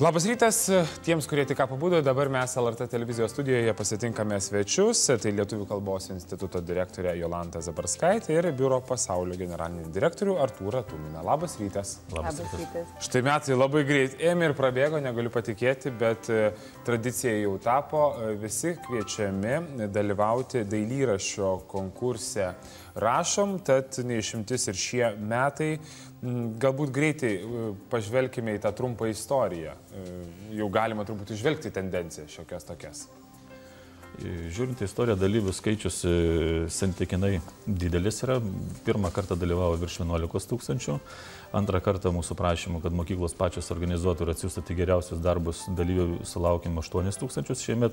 Labas rytas tiems, kurie tik ką pabudo. Dabar mes LRT televizijos studijoje pasitinkame svečius. Tai Lietuvių kalbos instituto direktorė Jolanta Zabarskaitė ir Biuro pasaulio generalinį direktorių Artūrą Tuminą. Labas rytas. Labas rytas. Štai metai labai greit ėmė ir prabėgo, negaliu patikėti, bet tradicija jau tapo. Visi kviečiami dalyvauti dailyraščio konkurse Rašom, tad neišimtis ir šie metai. Galbūt greitai pažvelkime į tą trumpą istoriją. Jau galima turbūt išvelgti tendenciją šiokias tokias. Žiūrint į istoriją, dalyvių skaičius santykinai didelis yra. Pirmą kartą dalyvavo virš 11 tūkstančių. Antrą kartą mūsų prašymų, kad mokyklos pačios organizuotų ir atsiųstų geriausius darbus, dalyvių sulaukėm 8 tūkstančius. Šiemet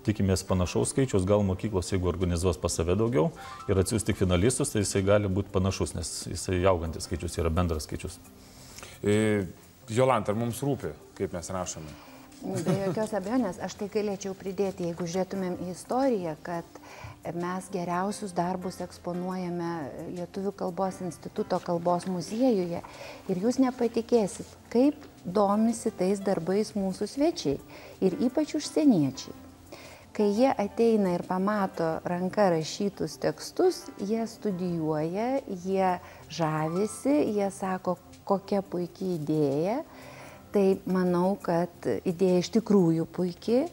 tikimės panašaus skaičiaus. Gal mokyklos, jeigu organizuos pas save daugiau ir atsiųs tik finalistus, tai jisai gali būti panašus, nes jisai augantis skaičius yra bendras skaičius. Jolanta, ar mums rūpi, kaip mes rašome? Be jokios abejonės, aš tai galėčiau pridėti, jeigu žiūrėtumėm į istoriją, kad mes geriausius darbus eksponuojame Lietuvių kalbos instituto kalbos muziejuje ir jūs nepatikėsit, kaip domisi tais darbais mūsų svečiai ir ypač užsieniečiai. Kai jie ateina ir pamato ranka rašytus tekstus, jie studijuoja, jie žavisi, jie sako, kokia puikia idėja. Tai manau, kad idėja iš tikrųjų puikiai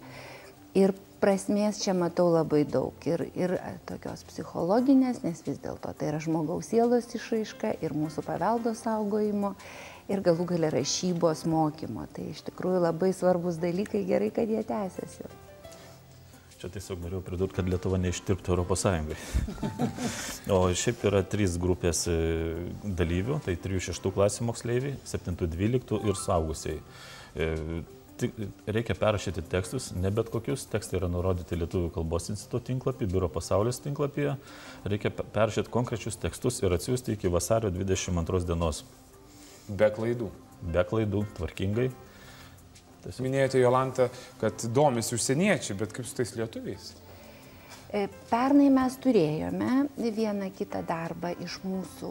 ir prasmės čia matau labai daug. Ir tokios psichologinės, nes vis dėlto tai yra žmogaus sielos išraiška ir mūsų paveldo saugojimo ir galų gale rašybos mokymo. Tai iš tikrųjų labai svarbus dalykai, gerai, kad jie tęsiasi. Čia tiesiog norėjau pridurti, kad Lietuva neištirptų Europos Sąjungai. O šiaip yra 3 grupės dalyvių, tai 3-6 klasių moksleiviai, 7-12 ir suaugusiai. Reikia perrašyti tekstus, ne bet kokius. Tekstai yra nurodyti Lietuvių kalbos instituto tinklapį, Biuro pasaulio tinklapyje. Reikia perrašyti konkrečius tekstus ir atsiųsti iki vasario 22 dienos. Be klaidų? Be klaidų, tvarkingai. Minėjote, Jolanta, kad domisi užsieniečiai, bet kaip su tais lietuviais? Pernai mes turėjome vieną kitą darbą iš mūsų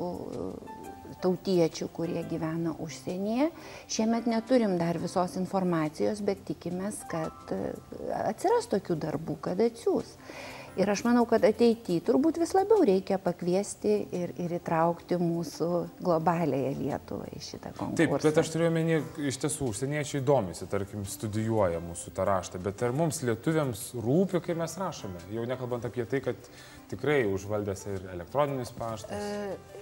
tautiečių, kurie gyvena užsienyje. Šiemet neturim dar visos informacijos, bet tikimės, kad atsiras tokių darbų, kad atsiūs. Ir aš manau, kad ateityje turbūt vis labiau reikia pakviesti ir įtraukti mūsų globaliąją Lietuvą į šitą konkursą. Taip, bet aš turiu omeny, iš tiesų, užsieniečiai domisi, tarkim, studijuoja mūsų tą raštą, bet ar mums lietuviams rūpi, kai mes rašome? Jau nekalbant apie tai, kad tikrai užvaldęs ir elektroninis paštas.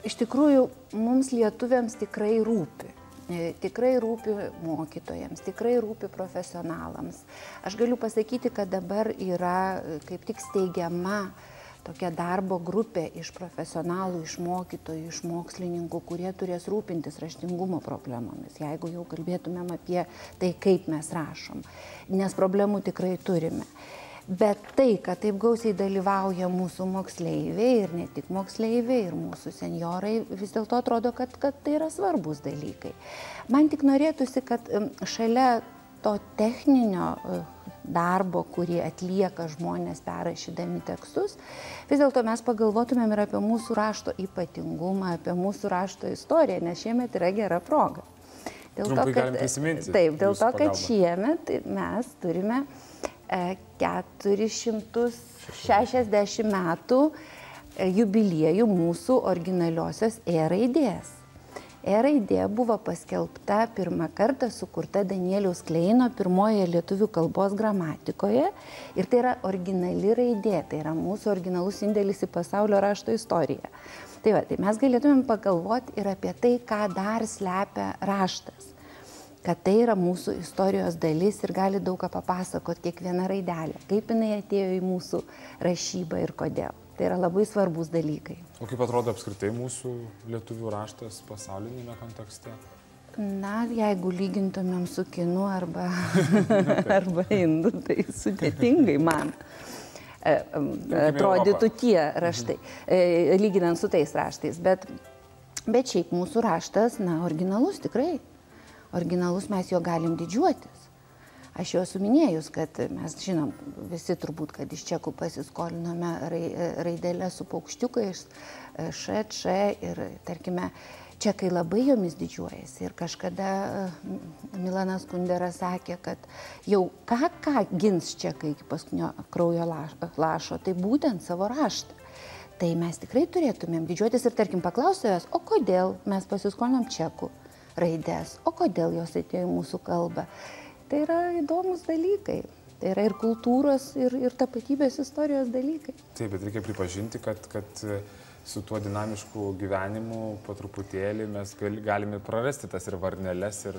Iš tikrųjų, mums lietuviams tikrai rūpi. Tikrai rūpi mokytojams, tikrai rūpi profesionalams. Aš galiu pasakyti, kad dabar yra kaip tik steigiama tokia darbo grupė iš profesionalų, iš mokytojų, iš mokslininkų, kurie turės rūpintis raštingumo problemomis, jeigu jau kalbėtumėm apie tai, kaip mes rašom. Nes problemų tikrai turime. Bet tai, kad taip gausiai dalyvauja mūsų moksleiviai ir ne tik moksleiviai, ir mūsų senjorai, vis dėlto atrodo, kad tai yra svarbus dalykai. Man tik norėtųsi, kad šalia to techninio darbo, kurį atlieka žmonės perrašydami tekstus, vis dėlto mes pagalvotumėm ir apie mūsų rašto ypatingumą, apie mūsų rašto istoriją, nes šiemet yra gera proga. Trumpai galim prisiminti. Taip, dėl to, kad šiemet mes turime 460 metų jubiliejų mūsų originaliosios E raidės. E raidė buvo paskelbta pirmą kartą, sukurta Danieliaus Kleino pirmojoje lietuvių kalbos gramatikoje. Ir tai yra originali raidė, tai yra mūsų originalus indėlis į pasaulio rašto istoriją. Tai mes galėtumėm pagalvoti ir apie tai, ką dar slepia raštas. Kad tai yra mūsų istorijos dalis ir gali daug ką papasakoti kiekviena raidelė, kaip jinai atėjo į mūsų rašybą ir kodėl. Tai yra labai svarbus dalykai. O kaip atrodo apskritai mūsų lietuvių raštas pasaulinėme kontekste? Na, jeigu lygintumėm su kinu arba indu, tai sudėtingai man atrodytų tie raštai, lyginant su tais raštais. Bet šiaip mūsų raštas, na, originalus tikrai. Originalus, mes jo galim didžiuotis. Aš jau esu minėjus, kad mes žinom visi turbūt, kad iš čekų pasiskolinome raidelę su paukščiukais, š, č ir, tarkime, čekai labai jomis didžiuojasi. Ir kažkada Milanas Kunderas sakė, kad jau ką gins čekai iki paskutinio kraujo lašo, tai būtent savo raštą. Tai mes tikrai turėtumėm didžiuotis ir, tarkim, paklausti jos, o kodėl mes pasiskolinom čekų raidės, o kodėl jos atėjo į mūsų kalbą. Tai yra įdomus dalykai. Tai yra ir kultūros, ir tapatybės istorijos dalykai. Taip, bet reikia pripažinti, kad su tuo dinamišku gyvenimu po truputėlį mes galime prarasti tas ir varneles, ir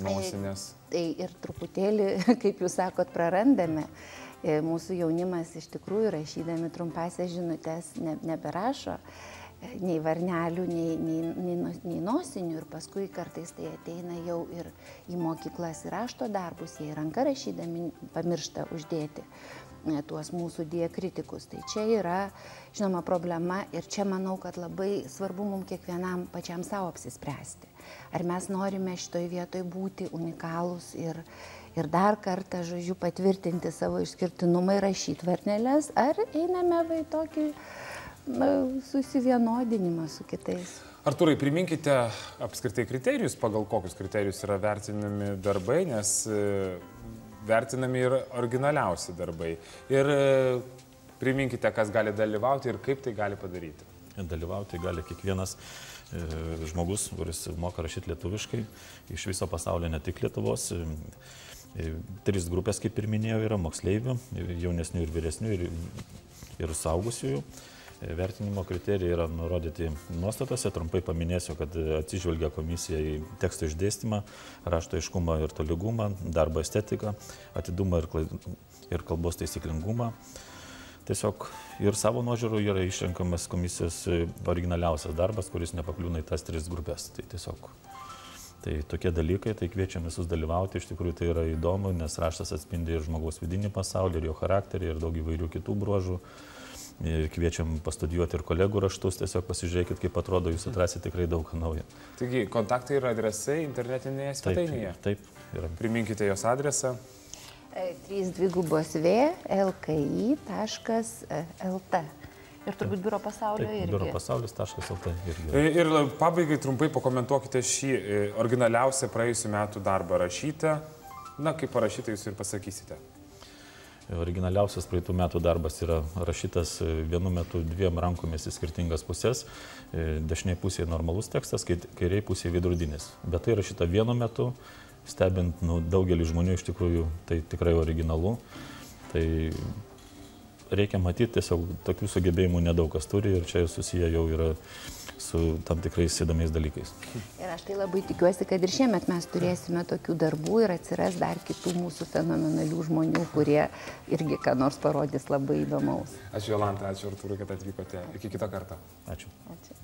nosinės. Tai ir truputėlį, kaip jūs sakot, prarandame. Mūsų jaunimas iš tikrųjų rašydami trumpasias žinutės neberašo nei varnelių, nei nosinių, ir paskui kartais tai ateina jau ir į mokyklas ir rašto darbus, jie ranka rašydami pamiršta uždėti tuos mūsų diakritikus. Tai čia yra, žinoma, problema ir čia manau, kad labai svarbu mums kiekvienam pačiam savo apsispręsti. Ar mes norime šitoj vietoj būti unikalūs ir dar kartą, žodžiu, patvirtinti savo išskirtinumą ir rašyti varneles, ar einame vai tokį susivienodinimą su kitais. Artūrai, priminkite apskritai kriterijus, pagal kokius kriterijus yra vertinami darbai, nes vertinami ir originaliausi darbai. Ir priminkite, kas gali dalyvauti ir kaip tai gali padaryti. Dalyvauti gali kiekvienas žmogus, kuris moka rašyti lietuviškai, iš viso pasaulio, ne tik Lietuvos. 3 grupės, kaip ir minėjau, yra moksleivių, jaunesnių ir vyresnių, ir suaugusiųjų. Vertinimo kriterijai yra nurodyti nuostatose. Trumpai paminėsiu, kad atsižvelgia komisija į teksto išdėstymą, rašto aiškumą ir tolygumą, darbo estetiką, atidumą ir kalbos taisyklingumą. Tiesiog ir savo nuožiūrų yra išrenkamas komisijos originaliausias darbas, kuris nepakliūna į tas 3 grupės. Tai tiesiog tokie dalykai, tai kviečiam visus dalyvauti. Iš tikrųjų tai yra įdomu, nes raštas atspindi ir žmogaus vidinį pasaulį, ir jo charakterį, ir daug įvairių kitų bruožų. Kviečiam pastudijuoti ir kolegų raštus, tiesiog pasižiūrėkit, kaip atrodo, jūs atrasite tikrai daug naujo. Taigi, kontaktai ir adresai internetinėje svetainėje. Taip, yra. Priminkite jos adresą. 3v lki.lt. Ir turbūt biuro pasaulio irgi. Biuro pasaulis.lt irgi. Ir pabaigai trumpai pakomentuokite šį originaliausią praėjusių metų darbą rašytą. Na, kaip parašyta, jūs ir pasakysite. Originaliausias praeitų metų darbas yra rašytas vienu metu 2 rankomis į skirtingas pusės. Dešiniai pusėje normalus tekstas, kairiai pusėje veidrodinis. Bet tai rašyta vienu metu, stebint daugelį žmonių, iš tikrųjų tai tikrai originalu. Tai reikia matyti, tiesiog tokių sugebėjimų nedaug kas turi ir čia susiję jau yra su tam tikrais įdomiais dalykais. Ir aš tai labai tikiuosi, kad ir šiemet mes turėsime tokių darbų ir atsiras dar kitų mūsų fenomenalių žmonių, kurie irgi ką nors parodys labai įdomaus. Ačiū Jolanta, ačiū Artūrui, kad atvykote. Iki kito karto. Ačiū. Ačiū.